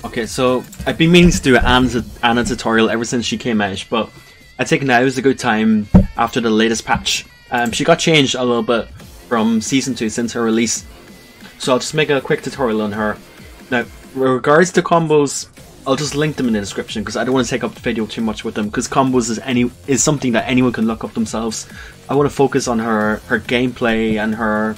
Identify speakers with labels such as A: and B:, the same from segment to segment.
A: Okay, so I've been meaning to do an Anna tutorial ever since she came out, but I think now is a good time after the latest patch. She got changed a little bit from Season 2 since her release, so I'll just make a quick tutorial on her. Now, with regards to combos, I'll just link them in the description because I don't want to take up the video too much with them, because combos is something that anyone can look up themselves. I want to focus on her gameplay and her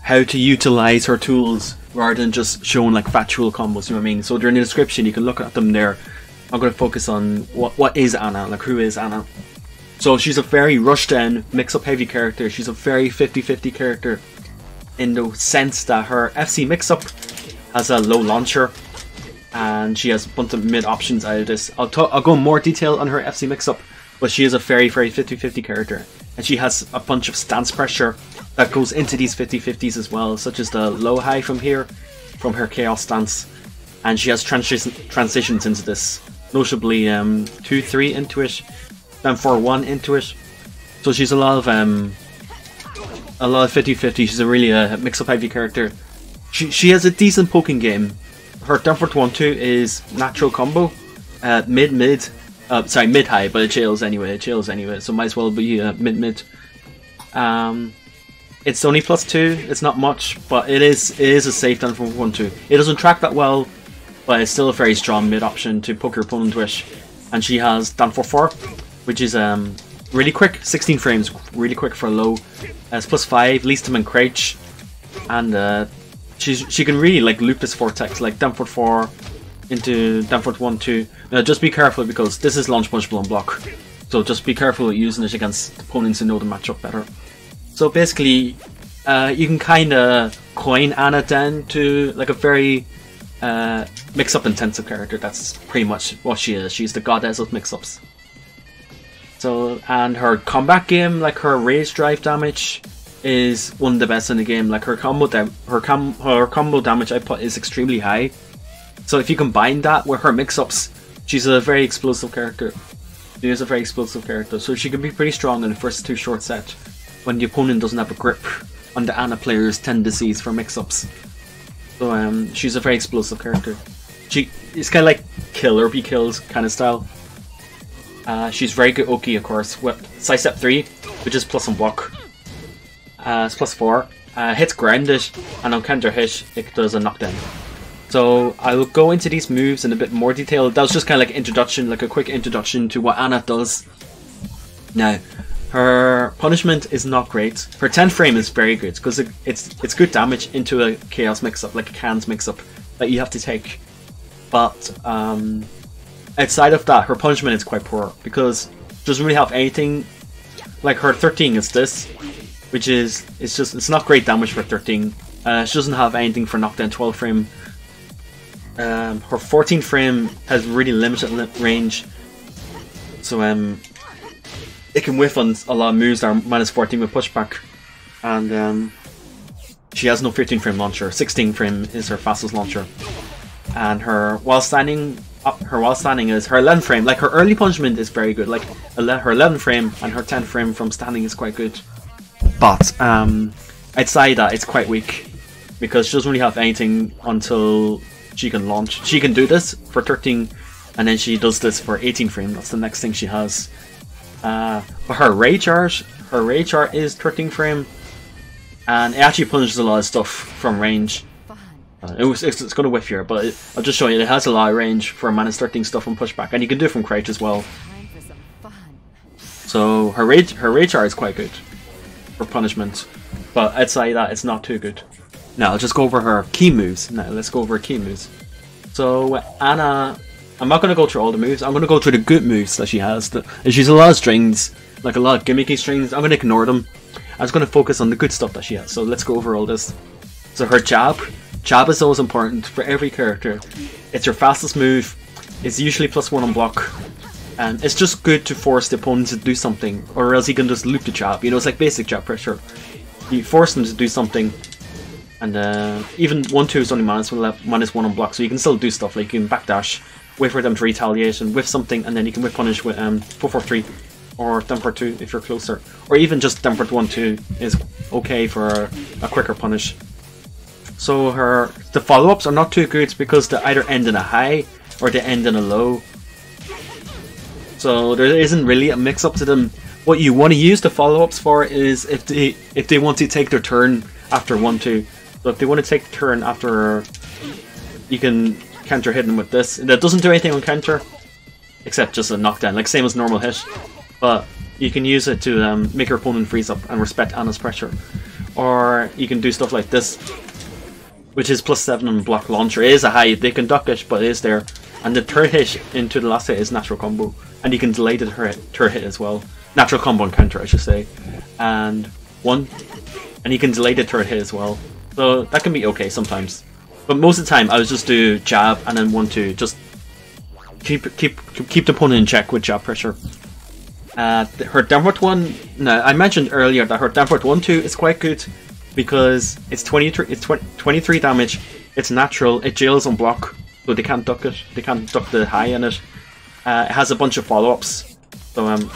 A: how to utilize her tools rather than just showing like factual combos, you know what I mean? So they're in the description, you can look at them there. I'm going to focus on what is Anna, like who is Anna. So she's a very rushed in, mix-up heavy character. She's a very 50-50 character in the sense that her FC mix-up has a low launcher and she has a bunch of mid options out of this. I'll go in more detail on her FC mix-up, but she is a very 50-50 character, and she has a bunch of stance pressure that goes into these 50-50s as well, such as the low high from here, from her chaos stance, and she has transitions into this, notably 2-3 into it, then 4-1 into it. So she's a lot of 50-50. She's a really mix-up heavy character. She has a decent poking game. Her down forward 1-2 is natural combo, mid high, but it jails anyway. So might as well be mid. It's only +2. It's not much, but it is a safe down forward 1-2. It doesn't track that well, but it's still a very strong mid option to poke your opponent with. And she has down 4-4, which is really quick, 16 frames, really quick for low. It's +5, least time in crouch, and she can really like loop this vortex, like down forward 4 into down forward 1-2. Now just be careful because this is launch punchable on block, so just be careful with using it against opponents who know the matchup better. So basically, you can kind of coin Anna down to like a very mix-up intensive character. That's pretty much what she is. She's the goddess of mix-ups. So, and her combat game, like her rage drive damage, is one of the best in the game. Like her combo damage output is extremely high. So if you combine that with her mix-ups, she's a very explosive character. She is a very explosive character, so she can be pretty strong in the first 2 short set when the opponent doesn't have a grip on the Anna player's tendencies for mix-ups. So she's a very explosive character. It's kind of like kill or be killed kind of style. She's very good Oki, of course, with sidestep 3, which is plus on block. It's +4. Hits grounded, and on counter hit, it does a knockdown. So I will go into these moves in a bit more detail. That was just kind of like introduction, like a quick introduction to what Anna does. Now, her punishment is not great. Her 10 frame is very good because it's good damage into a chaos mix-up, like a cans mix-up that you have to take. But outside of that, her punishment is quite poor because she doesn't really have anything. Like her 13 is this, which is it's not great damage for 13. She doesn't have anything for knockdown 12 frame. Her 14 frame has really limited range, so it can whiff on a lot of moves that are -14 with pushback, and she has no 15 frame launcher. 16 frame is her fastest launcher, and her while standing is her 11 frame. Like her early punishment is very good. Like her 11 frame and her 10 frame from standing is quite good, but outside that it's quite weak because she doesn't really have anything until she can launch. She can do this for 13, and then she does this for 18 frame. That's the next thing she has. But her rage art is 13 frame, and it actually punishes a lot of stuff from range. It's going to whiff here, but I'll just show you. It has a lot of range for -13 stuff and pushback, and you can do it from crouch as well. So her rage art is quite good for punishment, but outside that, it's not too good. Now I'll just go over her key moves. Now let's go over her key moves. So Anna, I'm not going to go through all the moves. I'm going to go through the good moves that she has. She's a lot of strings, like a lot of gimmicky strings. I'm going to ignore them. I'm just going to focus on the good stuff that she has. So let's go over all this. So her jab is always important for every character. It's her fastest move. It's usually +1 on block. And it's just good to force the opponent to do something, or else he can just loop the jab. You know, it's like basic jab pressure. You force them to do something. And even 1-2 is only -1 on block, so you can still do stuff like you can backdash, wait for them to retaliate and whiff something, and then you can whiff punish with 4-4-3 or down forward 2 if you're closer, or even just down forward 1-2 is okay for a quicker punish. So the follow-ups are not too good because they either end in a high or they end in a low. So there isn't really a mix-up to them. What you want to use the follow-ups for is if they want to take their turn after 1-2. So if they want to take the turn after, you can counter hit them with this. That doesn't do anything on counter, except just a knockdown, like same as normal hit. But you can use it to make your opponent freeze up and respect Anna's pressure. Or you can do stuff like this, which is +7 on block launcher. It is a high, they can duck it, but it is there. And the third hit into the last hit is natural combo. And you can delay the third hit as well. Natural combo and counter, I should say. And you can delay the third hit as well. So that can be okay sometimes. But most of the time I would just do jab and then 1-2. Just keep the opponent in check with jab pressure. Her downward one, no, I mentioned earlier that her downward 1-2 is quite good because it's 23 damage, it's natural, it jails on block, so they can't duck it, they can't duck the high in it. It has a bunch of follow-ups, so it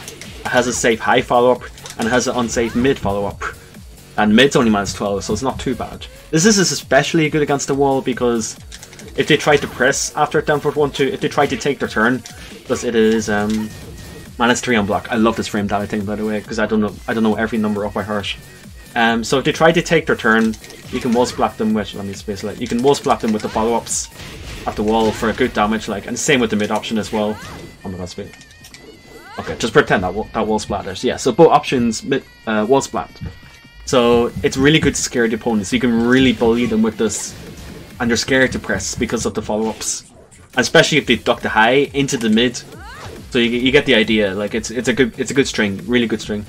A: has a safe high follow-up and it has an unsafe mid follow-up. And mid's only -12, so it's not too bad. This is especially good against the wall because if they try to press after downward 1-2, if they try to take their turn, because it is -3 on block. I love this frame data thing, by the way, because I don't know every number up by heart. So if they try to take their turn, you can wall splat them with, let me space it. You can wall splat them with the follow-ups at the wall for a good damage, like, and same with the mid option as well. Oh my god, speed. Okay, just pretend that wall splatters. Yeah, so both options wall splat. So it's really good to scare the opponents. You can really bully them with this, and they're scared to press because of the follow-ups, especially if they duck the high into the mid. So you get the idea. Like it's a good string, really good string.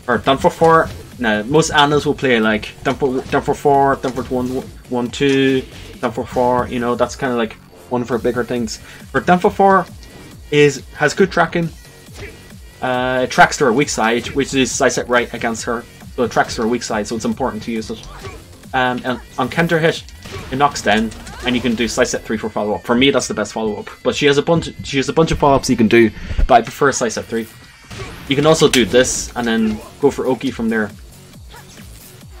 A: Or down for 4. Now most Annas will play like down for 4, down for 1-2, down for 4. You know, that's kind of like one of her bigger things. Her down for 4 has good tracking. It tracks to her weak side, which is side set right against her. So it tracks to her weak side, so it's important to use it. And on counter hit, it knocks down, and you can do slice set 3 for follow up. For me, that's the best follow up. But she has a bunch of follow ups you can do, but I prefer slice set 3. You can also do this and then go for Oki from there.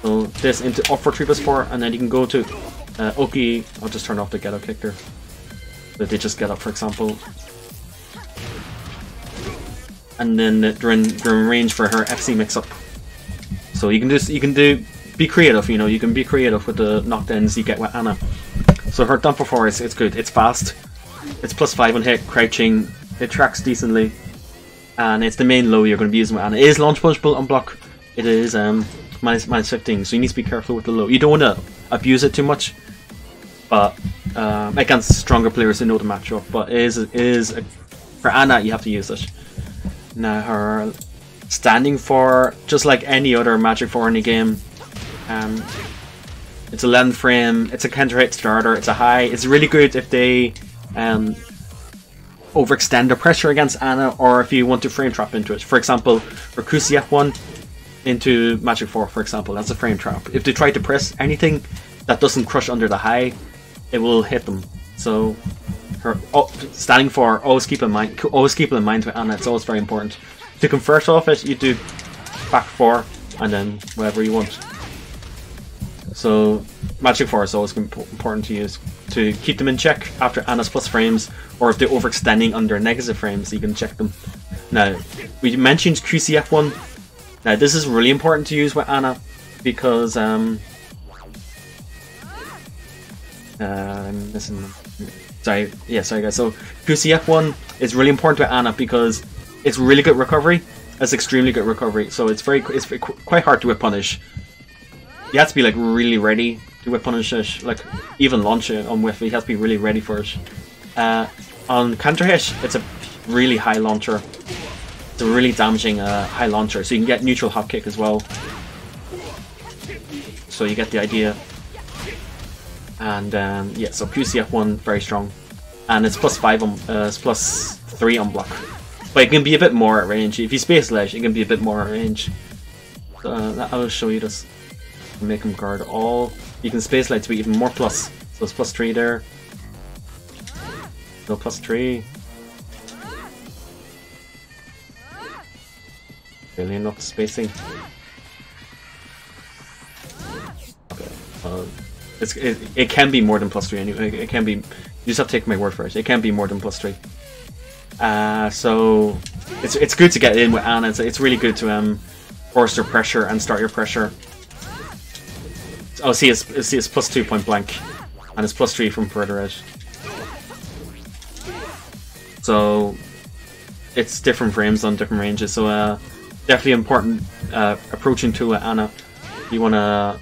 A: So this into up for 3+4, and then you can go to Oki. I'll just turn off the get up kick there. So they just get up, for example. And then they're in range for her FC mix up. So you can be creative, you know, you can be creative with the knockdowns you get with Anna. So her down for 4 it's good, it's fast, it's +5 on hit, crouching, it tracks decently, and it's the main low you're going to be using with Anna. It is launch punishable on block, it is -15, so you need to be careful with the low. You don't want to abuse it too much, but against stronger players who know the matchup, but for Anna you have to use it. Now her standing for, just like any other Magic 4 in the game, it's a land frame, it's a counter hit starter, it's a high. It's really good if they overextend the pressure against Anna, or if you want to frame trap into it. For example, for QCF1 into Magic 4, for example, that's a frame trap. If they try to press anything that doesn't crush under the high, it will hit them. So her standing for, always keep in mind with Anna, it's always very important. To convert off it, you do back 4 and then whatever you want. So Magic 4 is always important to use to keep them in check after Anna's plus frames, or if they're overextending under negative frames, you can check them. Now, we mentioned QCF1. Now this is really important to use with Anna because I'm missing. Sorry guys. So QCF1 is really important with Anna because it's really good recovery. It's extremely good recovery. So it's quite hard to whip punish. You have to be like really ready to whip punish it. Like even launch it on whiff, you have to be really ready for it. On counter hit, it's a really high launcher. It's a really damaging high launcher. So you can get neutral hop kick as well. So you get the idea. And yeah, so QCF1 very strong, and it's +5 on, it's +3 on block. But it can be a bit more at range. If you space ledge, it can be a bit more at range. So I will show you this. Make him guard all. You can space ledge to be even more plus. So it's +3 there. No +3. Really enough spacing. Okay. It can be more than +3 anyway. It can be. You just have to take my word for it. It can be more than +3. So it's good to get in with Ana. It's really good to force your pressure and start your pressure. Oh, see, it's +2 point blank, and it's +3 from further out. So it's different frames on different ranges. So definitely important approaching to Ana. You wanna,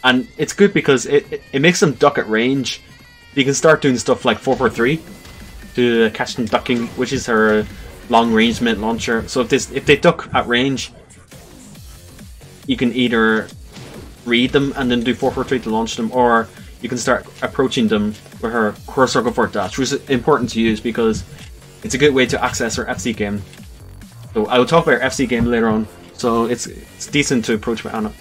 A: and it's good because it makes them duck at range. You can start doing stuff like 4-4-3 to catch them ducking, which is her long range mid launcher. So if they duck at range, you can either read them and then do 4-4-3 to launch them, or you can start approaching them with her cross circle forward dash, which is important to use because it's a good way to access her FC game. So I will talk about her FC game later on. So it's decent to approach with Ana.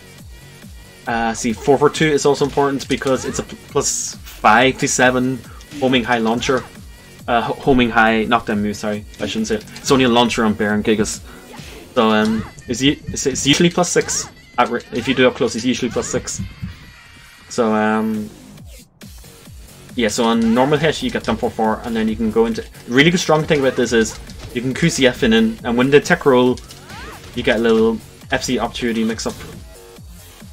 A: See, 4-4-2 is also important because it's a +5 to 7 homing high launcher. Homing high knockdown move, sorry, I shouldn't say it. It's only a launcher on Baron Gigas. So it's usually +6. If you do up close, it's usually +6. So yeah, so on normal hit you get down 4-4, and then you can go into. The really good strong thing about this is you can QCF in, and when the tech roll, you get a little FC opportunity mix up.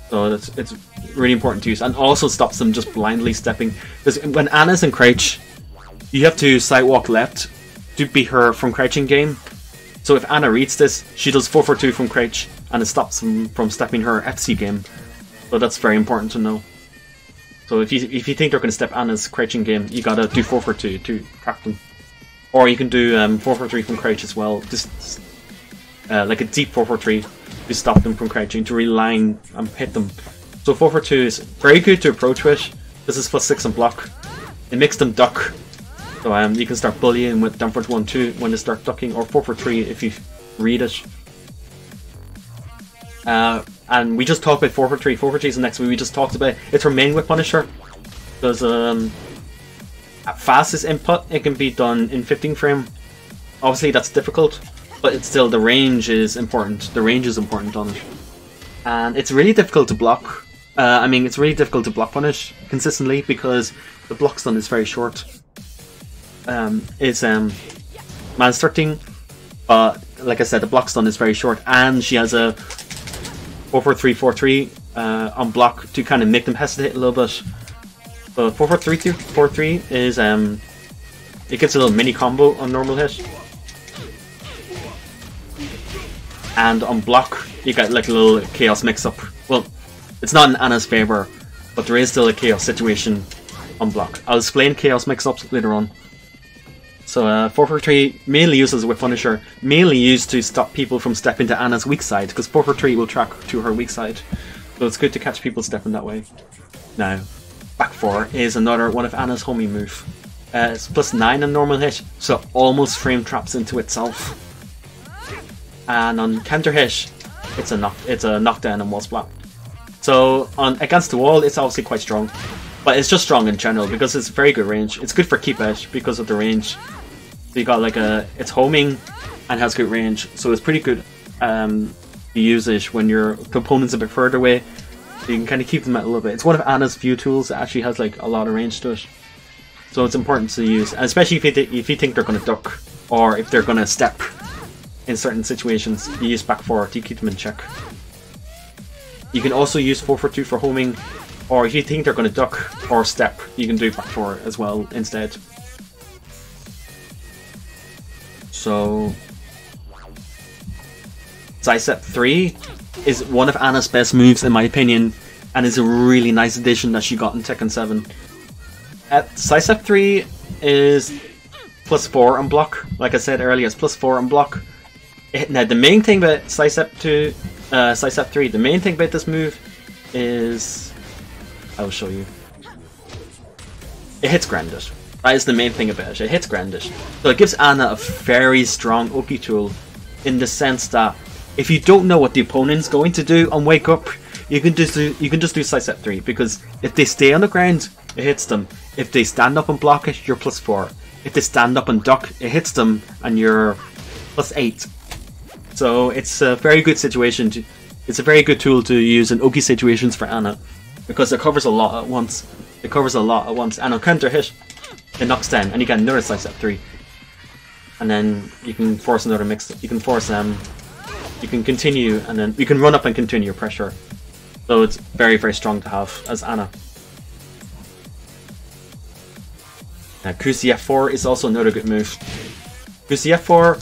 A: So it's really important to use, and also stops them just blindly stepping. Because when Ana's in crouch, you have to sidewalk left to beat her from crouching game. So if Ana reads this, she does 4-4-2 from crouch, and it stops them from stepping her FC game. So that's very important to know. So if you think they're going to step Ana's crouching game, you gotta do 4-4-2 to track them. Or you can do 4-4-3 from crouch as well, just like a deep 4-4-3 to stop them from crouching, to really line and hit them. So 4-4-2 is very good to approach with. This is +6 on block. It makes them duck. So you can start bullying with down forward 1-2 when they start ducking, or 4-4-3 if you read it. And we just talked about 4-4-3. 4-4-3 is the next move we just talked about. It's her main whip punisher. Because at fastest input, it can be done in 15 frame. Obviously that's difficult, but it's still, the range is important. The range is important on it. And it's really difficult to block. I mean, it's really difficult to block punish consistently because the block stun is very short. It's minus 13, but like I said, the block stun is very short, and she has a 4-4-3-4-3 on block to kind of make them hesitate a little bit. But 4-4-3-4-3 is it gets a little mini combo on normal hit, and on block you get like a little chaos mix up. Well, it's not in Ana's favor, but there is still a chaos situation on block. I'll explain chaos mix ups later on. So 4-4-3 mainly used as a whip punisher, mainly used to stop people from stepping to Ana's weak side, because 4-4-3 will track to her weak side. So it's good to catch people stepping that way. Now, back 4 is another one of Ana's homing move. It's +9 on normal hit, so almost frame traps into itself. And on counter hit, it's a knockdown and wall splat. So on against the wall, it's obviously quite strong, but it's just strong in general because it's very good range. It's good for keep edge because of the range. So you got like it's homing and has good range, so it's pretty good to use it when your opponent's a bit further away. So you can kind of keep them at a little bit. It's one of Ana's few tools that actually has like a lot of range to it, so it's important to use, and especially if you think they're going to duck or if they're going to step in certain situations. You use back 4 to keep them in check. You can also use 4-4-2 for homing, or if you think they're going to duck or step, you can do back 4 as well instead. So Sidestep 3 is one of Ana's best moves in my opinion, and is a really nice addition that she got in Tekken 7. Sidestep 3 is +4 on block. Like I said earlier, it's +4 on block. Now the main thing about Sidestep 3, the main thing about this move is, I will show you. It hits grounded. That is the main thing about it. It hits grounded. So it gives Ana a very strong Oki tool, in the sense that if you don't know what the opponent's going to do on wake up, you can just do Sidestep 3, because if they stay on the ground, it hits them. If they stand up and block it, you're +4. If they stand up and duck, it hits them and you're +8. So it's a very good situation. It's a very good tool to use in Oki situations for Ana. because it covers a lot at once. It covers a lot at once, and on counter hit, it knocks down, and you get another slice at 3. And then you can force another mix. You can force you can continue, and then you can run up and continue your pressure. So it's very, very strong to have as Ana. QCF4 is also another good move. QCF4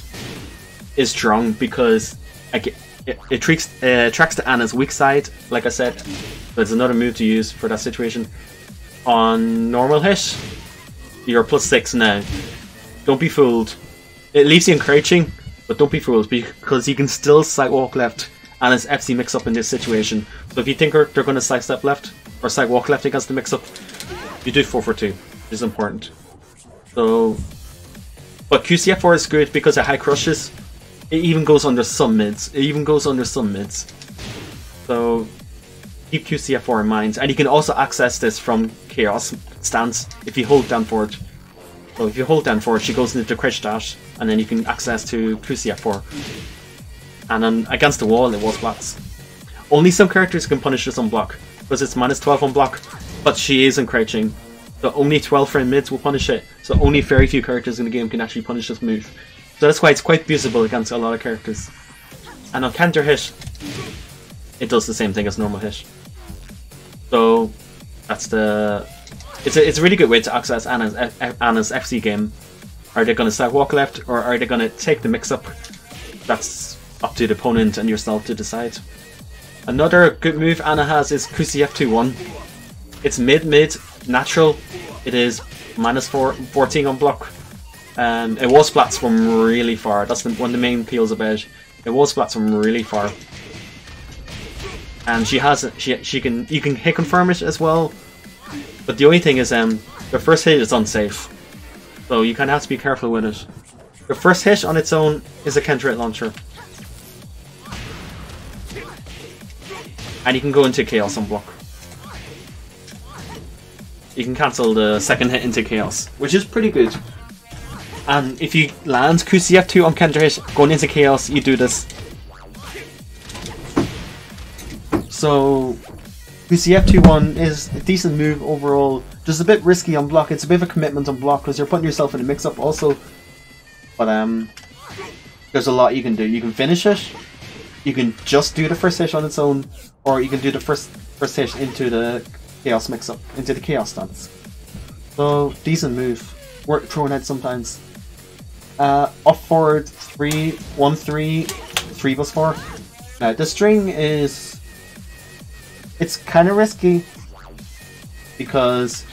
A: is strong because it tracks to Ana's weak side, like I said. So it's another move to use for that situation. On normal hit, you're +6 now. Don't be fooled. It leaves you encroaching, but don't be fooled because you can still sidewalk left Ana's FC mix-up in this situation. So if you think they're going to sidestep left or sidewalk left against the mix-up, you do 4 for 2, which is important. So, but QCF4 is good because it high crushes. It even goes under some mids. So keep QCF4 in mind, and you can also access this from Chaos stance if you hold down forward. So if you hold down forward, she goes into the crouch dash, and then you can access to QCF4. And then against the wall, it was blocks. Only some characters can punish this on block because it's -12 on block, but she is encroaching. So only 12 frame mids will punish it. So only very few characters in the game can actually punish this move. So that's why it's quite usable against a lot of characters. And on counter hit, it does the same thing as normal hit. So that's it's a really good way to access Ana's FC game. Are they going to sidewalk left, or are they going to take the mix up? That's up to the opponent and yourself to decide. Another good move Ana has is QCF2-1. It's mid natural. It is -14 on block. It wall splats from really far. That's one of the main appeals about it. It wall splats from really far. And you can hit confirm it as well. But the only thing is the first hit is unsafe. So you kind of have to be careful with it. The first hit on its own is a counter hit launcher. And you can go into Chaos on block. You can cancel the second hit into Chaos, which is pretty good. And if you land QCF2 on counter hit, going into Chaos, you do this. So QCF2-1 is a decent move overall. Just a bit risky on block. It's a bit of a commitment on block because you're putting yourself in a mix-up also. But there's a lot you can do. You can finish it. You can just do the first hit on its own, or you can do the first hit into the Chaos mix-up, into the Chaos stance. So decent move. Worth throwing out sometimes. Up forward 3, 1, 3, 3 plus 4. Now the string is, it's kind of risky because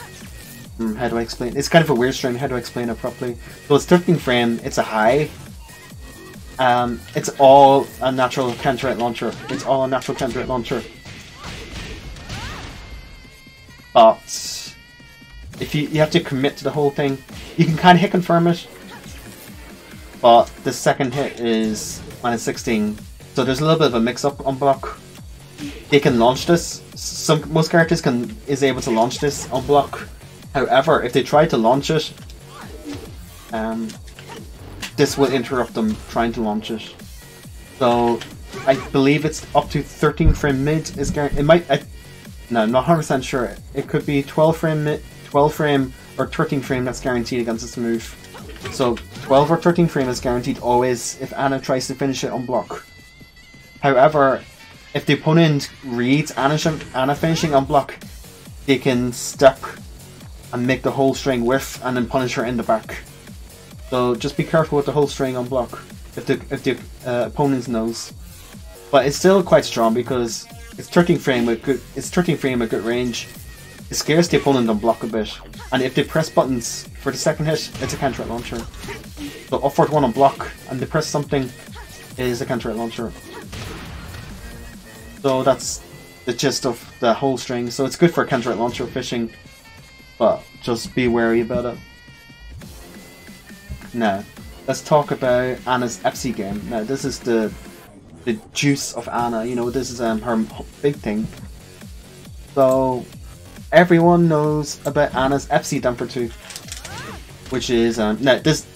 A: how do I explain? It's kind of a weird string. How do I explain it properly? So it's 13 frame. It's a high. It's all a natural counter hit launcher. It's all a natural counter hit launcher. But if you have to commit to the whole thing, you can kind of hit confirm it. But the second hit is -16, so there's a little bit of a mix-up on block. They can launch this. Most characters is able to launch this on block. However, if they try to launch it, this will interrupt them trying to launch it. So I believe it's up to 13 frame mid is guaranteed. It might. No, I'm not 100% sure. It could be 12 frame mid, 12 frame, or 13 frame that's guaranteed against this move. So 12 or 13 frame is guaranteed always if Ana tries to finish it on block. However, if the opponent reads Ana finishing on block, they can step and make the whole string whiff and then punish her in the back. So just be careful with the whole string on block if the opponent knows. But it's still quite strong because it's 13 frame with good range. It scares the opponent on block a bit, and if they press buttons for the second hit, it's a counter hit launcher. So up forward 1 on block, and they press something, is a counter hit launcher. So that's the gist of the whole string. So it's good for counter hit launcher fishing, but just be wary about it. Now, let's talk about Ana's FC game. Now, this is the juice of Ana. You know, this is her big thing. So everyone knows about Ana's FC Damper 2, which is now this.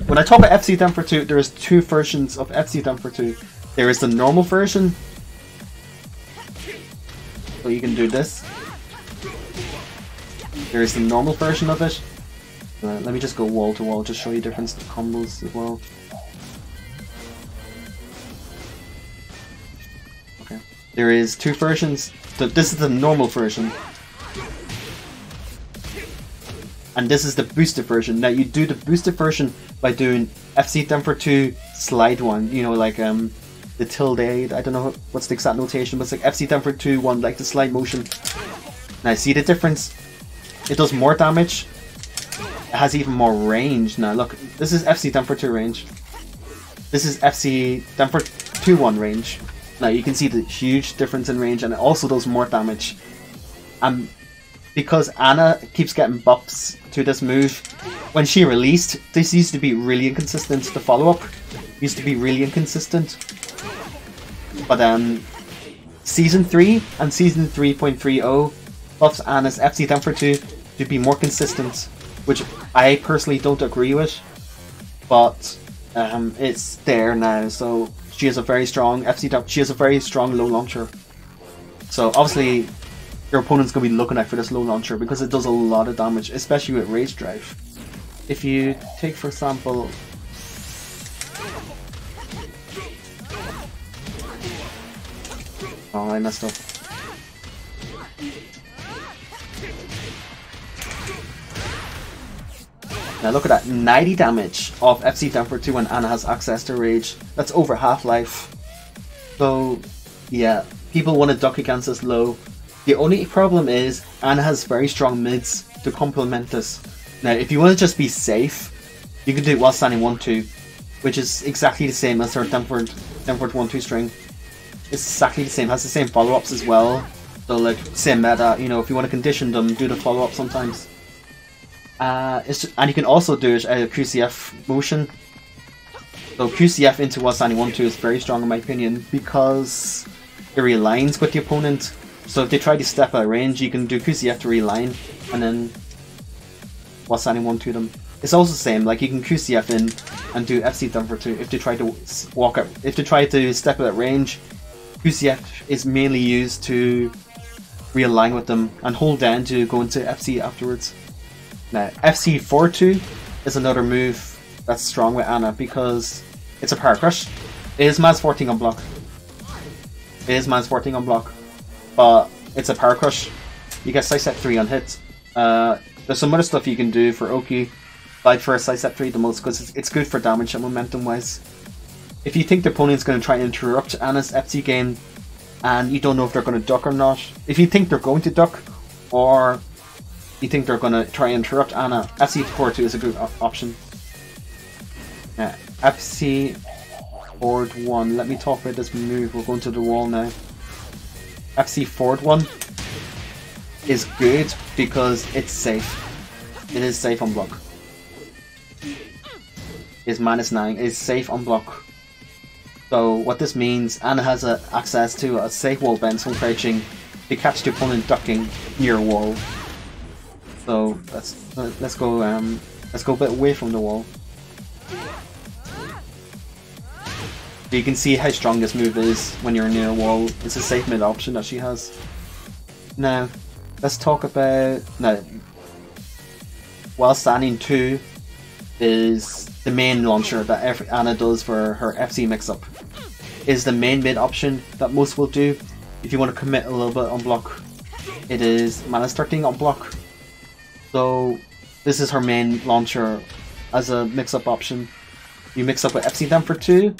A: When I talk about FC Damper 2, there is 2 versions of FC Damper 2. There is the normal version, so you can do this, There is the normal version of it. Let me just go wall to wall, just show you different combos as well. Okay. There is two versions. This is the normal version. And this is the boosted version. Now you do the boosted version by doing FC down for 2 slide 1. You know, like the tilde. I don't know what's the exact notation, but it's like FC down for 2 1, like the slide motion. Now see the difference? It does more damage. It has even more range. Now look, this is FC down for 2 range. This is FC down for 2 1 range. Now you can see the huge difference in range, and it also does more damage. Because Anna keeps getting buffs to this move, when she released, this used to be really inconsistent. The follow-up used to be really inconsistent. But Season 3 and Season 3.30 buffs Anna's FC down for 2 to be more consistent, which I personally don't agree with. But it's there now, so she has a very strong FC down. She has a very strong low launcher. So obviously, your opponent's going to be looking out for this low launcher because it does a lot of damage, especially with Rage Drive. If you take, for example, oh, I messed up. Now look at that, 90 damage of FC down for 2 when Anna has access to Rage. That's over half-life. So, yeah, people want to duck against this low. The only problem is Anna has very strong mids to complement this. Now, if you want to just be safe, you can do it while standing 1-2, which is exactly the same as her downward 1-2 string. It's exactly the same, has the same follow-ups as well. So like, same meta, you know, if you want to condition them, do the follow-up sometimes. And you can also do it at a QCF motion. So QCF into while standing 1-2 is very strong in my opinion, because it realigns with the opponent. So if they try to step out of range, you can do QCF to realign, and then while standing 1-2 them. It's also the same, like you can QCF in and do FC down for 2 if they try to walk out. If they try to step out of range, QCF is mainly used to realign with them and hold down to go into FC afterwards. Now, FC 4-2 is another move that's strong with Anna because it's a power crush. It is Maz 14 on block. It is Maz 14 on block. But it's a power crush. You get side set 3 on hit. There's some other stuff you can do for Oki. But I'd prefer side set 3 the most because it's good for damage and momentum wise. If you think the opponent's going to try and interrupt Anna's FC game and you don't know if they're going to duck or not, if you think they're going to duck or you think they're going to try and interrupt Anna, FC 4-2 is a good option. Yeah, FC forward 1. Let me talk about this move. We're going to the wall now. FC forward 1 is good because it's safe. It is safe on block. It's -9. It is safe on block. So what this means, Anna has access to a safe wall bend from crouching to catch the opponent ducking near a wall. So let's go a bit away from the wall. So you can see how strong this move is when you're near a wall. It's a safe mid option that she has. Now, let's talk about... Now, while standing 2 is the main launcher that Anna does for her FC mix-up. Is the main mid option that most will do. If you want to commit a little bit on block, it is -13 on block. So, this is her main launcher as a mix-up option. You mix up with FC down for 2,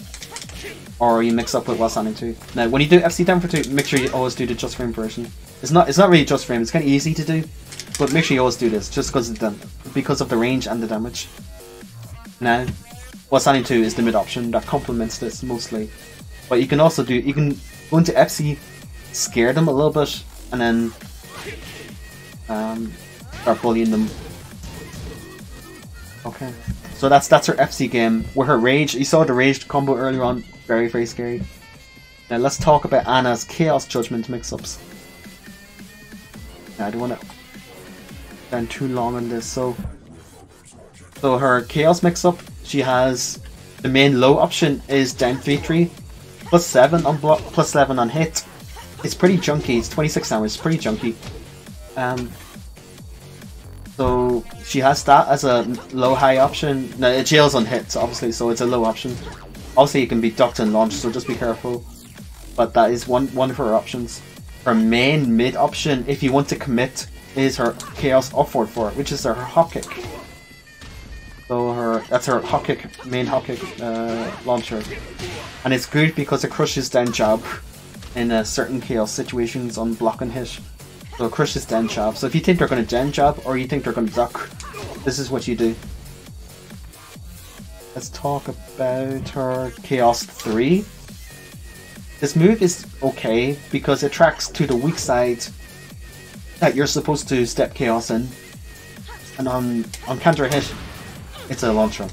A: or you mix up with while standing 2. Now, when you do FC down for 2, make sure you always do the just frame version. It's not really just frame. It's kind of easy to do, but make sure you always do this just because of the range and the damage. Now, while standing 2 is the mid option that complements this mostly, but you can also go into FC, scare them a little bit, and then start bullying them. Okay, so that's her FC game. With her rage, you saw the rage combo earlier on, very very scary. Now let's talk about Anna's Chaos Judgement mix-ups. I don't want to spend too long on this. So her Chaos mix-up, she has the main low option is down 3-3, +7 on block, +11 on hit. It's pretty junky. It's 26 hours. Pretty junky. So she has that as a low-high option. Now it jails on hits, obviously, so it's a low option. Obviously, it can be ducked and launched, so just be careful. But that is one of her options. Her main mid option, if you want to commit, is her Chaos Upward 4, which is her hop kick. So that's her hop kick, main hop kick launcher, and it's good because it crushes down jab in certain Chaos situations on block and hit. So it crushes down jab. So if you think they're going to gen jab or you think they're going to duck, this is what you do. Let's talk about her Chaos 3. This move is okay because it tracks to the weak side that you're supposed to step Chaos in, and on counter hit, it's a launcher.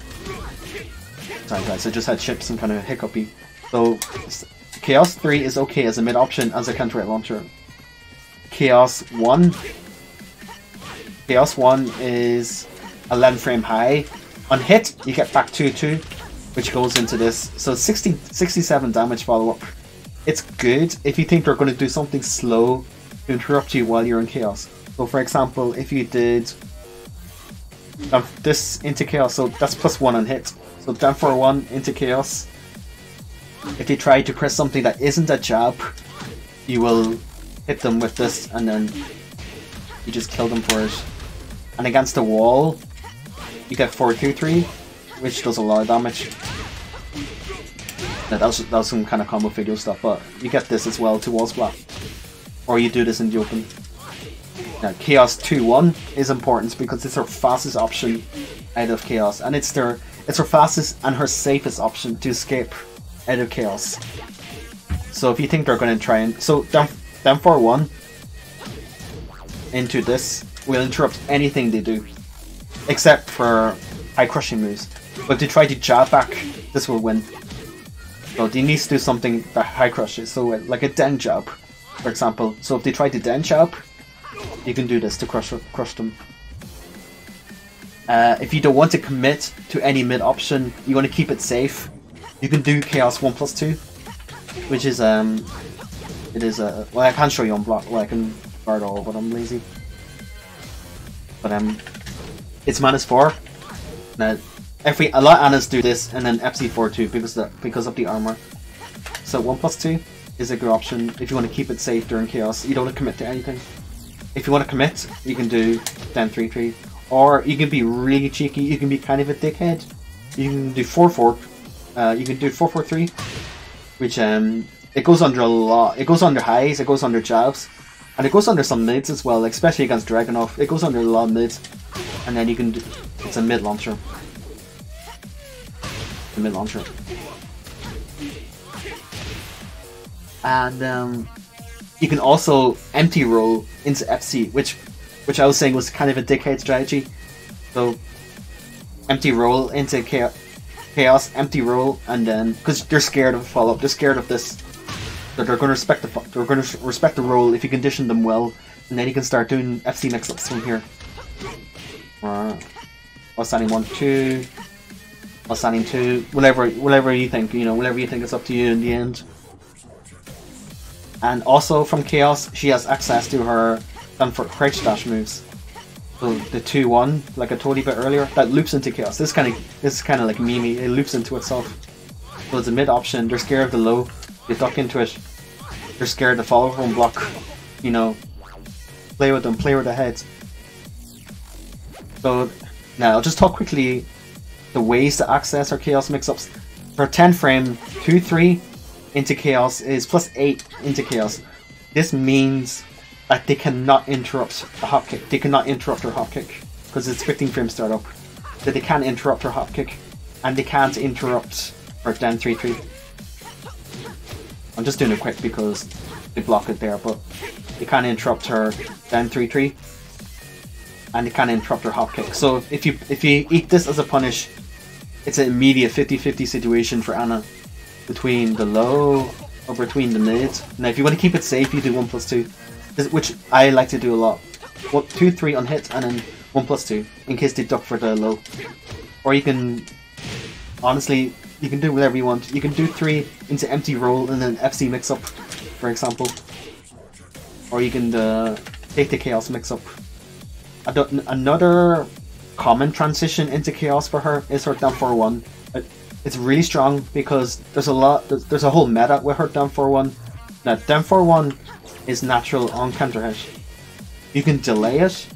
A: Sorry guys, I just had chips and kind of hiccupy. So Chaos 3 is okay as a mid option as a counter hit launcher. Chaos 1 is 11 frame high. On hit, you get back 2-2, which goes into this. So 67 damage follow up. It's good if you think they're going to do something slow to interrupt you while you're in Chaos. So for example, if you did this into Chaos, so that's +1 on hit. So down for 1 into Chaos. If you try to press something that isn't a jab, you will hit them with this and then you just kill them for it. And against the wall, you get 4-2-3, which does a lot of damage. Now, that was some kind of combo figure stuff, but you get this as well to wall splat. Or you do this in the open. Now, Chaos 2-1 is important because it's her fastest option out of Chaos, and it's her fastest and her safest option to escape out of Chaos. So if you think they're going to try and... So down 4-1 into this will interrupt anything they do, except for high crushing moves. But if they try to jab back, this will win. So they need to do something that high crushes, so like a den jab, for example. So if they try to den jab, you can do this to crush them. If you don't want to commit to any mid option, you want to keep it safe, you can do Chaos 1+2, which is well, I can't show you on block, well I can guard all, but I'm lazy. But it's -4. Now a lot of Annas do this, and then FC4 too because of the armor. So 1+2 is a good option if you want to keep it safe during Chaos. You don't want to commit to anything. If you want to commit, you can do down 3-3, or you can be really cheeky. You can be kind of a dickhead. You can do 4-4. You can do 4-4-3, which it goes under a lot. It goes under highs. It goes under jabs, and it goes under some mids as well. Like especially against Dragunov, it goes under a lot of mids, and then you can do, it's a mid launcher. The mid launcher. And you can also empty roll into FC, which I was saying was kind of a dickhead strategy. So empty roll into Chaos, empty roll, and then because they're scared of follow up, they're scared of this. So they're going to respect the roll if you condition them well, and then you can start doing FC mix-ups from here. Outstanding 1-2. Outstanding 2, whatever you think, whatever you think, it's up to you in the end. And also from Chaos, she has access to her crouch dash moves. So the 2-1, like I told you about earlier, that loops into Chaos. This is kind of like Mimi. It loops into itself. So it's a mid option. They're scared of the low. They duck into it. They're scared to follow from block. Play with them. Play with the heads. So now I'll just talk quickly the ways to access our Chaos mix-ups. For 10 frame, 2-3 into Chaos is +8 into Chaos. This means that they cannot interrupt a hop kick. They cannot interrupt her hop kick because it's 15 frame startup. So they can't interrupt her hop kick, and they can't interrupt her down 3-3. I'm just doing it quick because they block it there, but they can't interrupt her down 3-3, and they can't interrupt her hop kick. So if you eat this as a punish, it's an immediate 50-50 situation for Anna between the low or between the mid. Now if you want to keep it safe, you do 1+2, which I like to do a lot. 2-3 on hit and then 1+2 in case they duck for the low. Or you can, honestly, you can do whatever you want. You can do 3 into empty roll and then FC mix up, for example. Or you can take the Chaos mix up. Another common transition into Chaos for her is her down 4-1. It's really strong because there's a whole meta with her down 4-1. Now down 4-1 is natural on counter hit. You can delay it.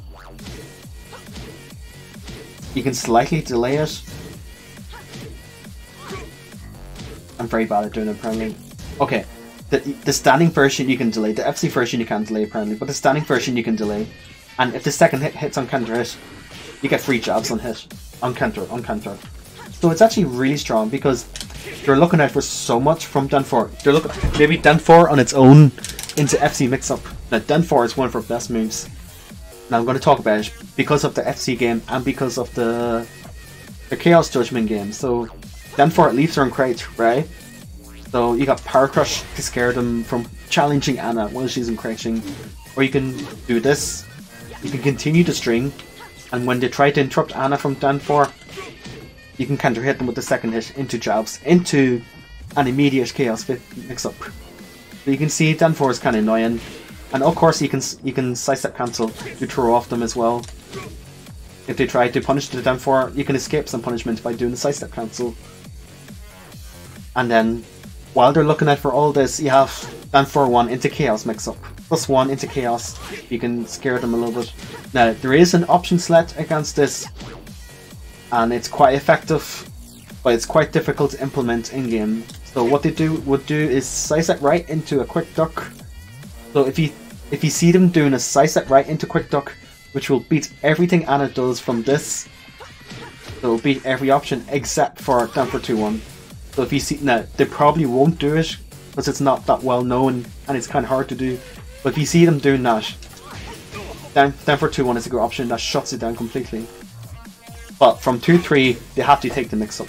A: You can slightly delay it. I'm very bad at doing it apparently. Okay, the standing version you can delay. The FC version you can't delay apparently, but the standing version you can delay. And if the second hit hits on counter hit, you get 3 jabs on hit. On counter. So it's actually really strong because they're looking out for so much from Dan 4. They're looking maybe Dan 4 on its own into FC mix-up. Now Dan 4 is one of her best moves. Now I'm going to talk about it because of the FC game and because of the Chaos Judgement game. So Dan 4 leaves her in crate, right? So you got Power Crush to scare them from challenging Anna while she's encroaching. Or you can do this. You can continue the string, and when they try to interrupt Anna from Dan 4, you can counter hit them with the second hit into jabs, into an immediate Chaos mix up. So you can see Dan 4 is kind of annoying, and of course you can sidestep cancel to throw off them as well. If they try to punish the Dan 4, you can escape some punishment by doing the sidestep cancel. And then while they're looking out for all this, you have Dan 4-1 into Chaos mix up. +1 into Chaos, you can scare them a little bit. Now, there is an option select against this, and it's quite effective, but it's quite difficult to implement in-game. So what they would do is sidestep right into a quick duck. So if you see them doing a sidestep right into quick duck, which will beat everything Anna does from this, so it'll beat every option except for Dan 4-2-1. So if you see, now they probably won't do it because it's not that well known and it's kind of hard to do. But if you see them doing that, Dan 4-2-1 is a good option that shuts it down completely. But from 2-3, they have to take the mix up.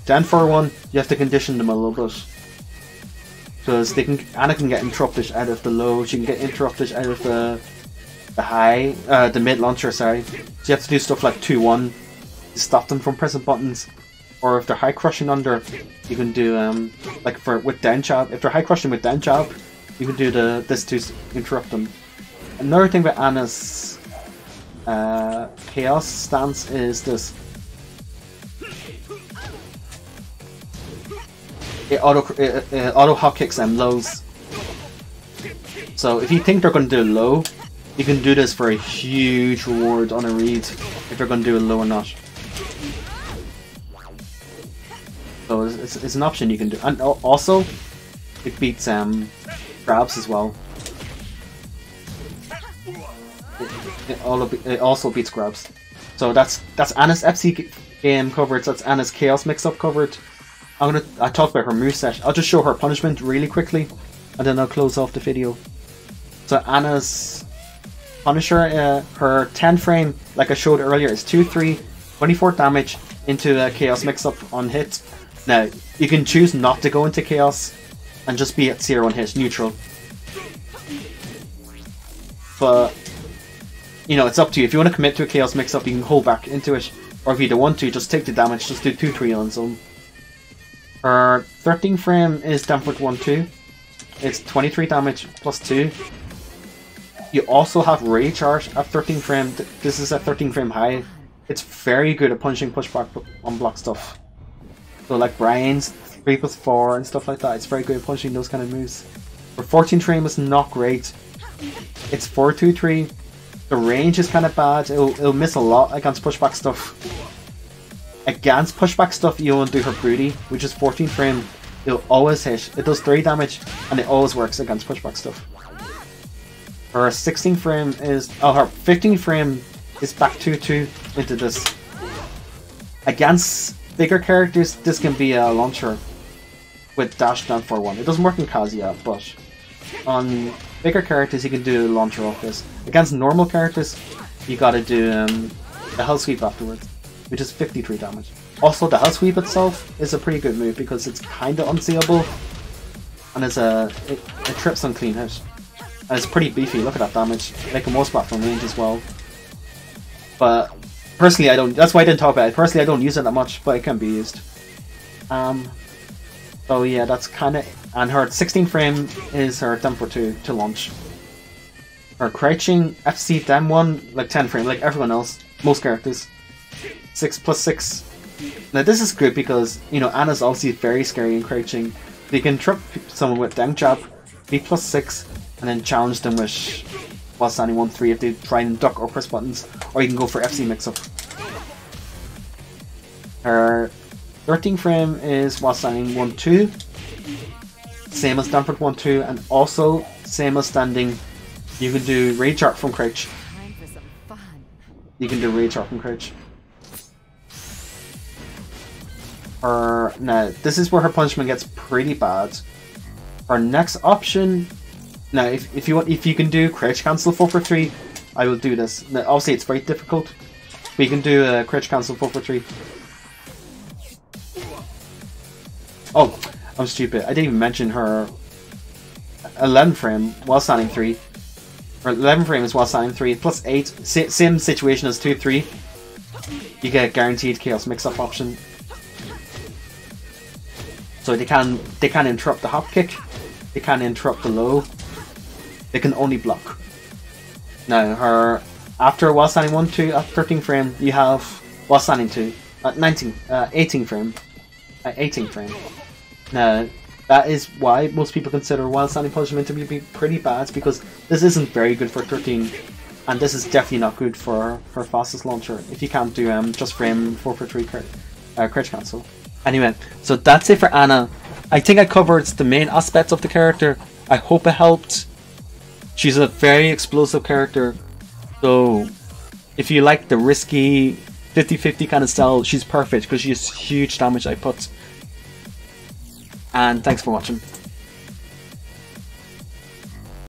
A: Dan 4-1, you have to condition them a little bit. Because Anna can get interrupted out of the low, she can get interrupted out of the high, the mid launcher, sorry. So you have to do stuff like 2-1 to stop them from pressing buttons. Or if they're high crushing under, you can do like with down jab. If they're high crushing with down jab, you can do this to interrupt them. Another thing about Anna's Chaos stance is this. It auto hop kicks them lows. So if you think they're going to do a low, you can do this for a huge reward on a read if they're going to do a low or not. So it's an option you can do, and also it beats grabs as well. It also beats grabs. So that's Anna's FC game covered. That's Anna's Chaos mix-up covered. I talked about her moveset. I'll just show her punishment really quickly, and then I'll close off the video. So Anna's Punisher, her 10 frame, like I showed earlier, is 2-3, 24 damage into a Chaos mix-up on hit. Now, you can choose not to go into Chaos and just be at 0 on hit, neutral. But, you know, it's up to you. If you want to commit to a Chaos mix-up, you can hold back into it. Or if you don't want to, just take the damage, just do 2-3 on zone. Her 13 frame is Dan 4-1-2. It's 23 damage +2. You also have Rage Art at 13 frame. This is at 13 frame high. It's very good at punching pushback on block stuff. So like Brian's 3+4 and stuff like that. It's very good at punching those kind of moves. Her 14 frame is not great. It's 4-2-3. The range is kind of bad. It'll miss a lot against pushback stuff. Against pushback stuff, you want to do her Broody, which is 14 frame. It'll always hit. It does 3 damage, and it always works against pushback stuff. Her 16 frame is... oh, her 15 frame is back 2-2 into this. Against bigger characters, this can be a launcher with dash down 4-1. It doesn't work in Kazuya, but on bigger characters, you can do a launcher off this. Against normal characters, you gotta do the Hell Sweep afterwards, which is 53 damage. Also, the Hell Sweep itself is a pretty good move because it's kinda unseeable, and it trips on clean hit. And it's pretty beefy, look at that damage. Like a most platform range as well. But personally I don't, that's why I didn't talk about it. Personally I don't use it that much, but it can be used. So yeah, that's kinda, and her 16 frame is her Dan 4-2 to launch. Her crouching FC then 1, like 10 frame, like everyone else, most characters. 6 plus 6. Now this is good because, you know, Anna's obviously very scary in crouching. You can trip someone with Dank Jab, be plus 6, and then challenge them with while standing 1-3 if they try and duck or press buttons, or you can go for FC mix-up. Her 13 frame is while standing 1-2, same as Stanford 1-2, and also same as standing. You can do Rage Art from crouch. You can do Rage Art from crouch. Now this is where her punishment gets pretty bad. Her next option. Now, if you can do crouch cancel 4-3, I will do this. Now, obviously, it's very difficult. But you can do a crouch cancel 4-3. Oh, I'm stupid. I didn't even mention her 11 frame while standing 3. Her 11 frame is while standing 3 plus 8. Same situation as 2-3. You get a guaranteed chaos mix-up option. So they can interrupt the hop kick. They can interrupt the low. They can only block. Now, her after while standing 1-2 at 13 frame, you have while standing 2 at 18 frame. At 18 frame. Now, that is why most people consider while standing punishment to be pretty bad, because this isn't very good for 13, and this is definitely not good for her fastest launcher if you can't do just frame 4-3 crouch cancel. Anyway, so that's it for Anna. I think I covered the main aspects of the character. I hope it helped. She's a very explosive character, so if you like the risky 50-50 kind of style, she's perfect because she has huge damage output. And thanks for watching.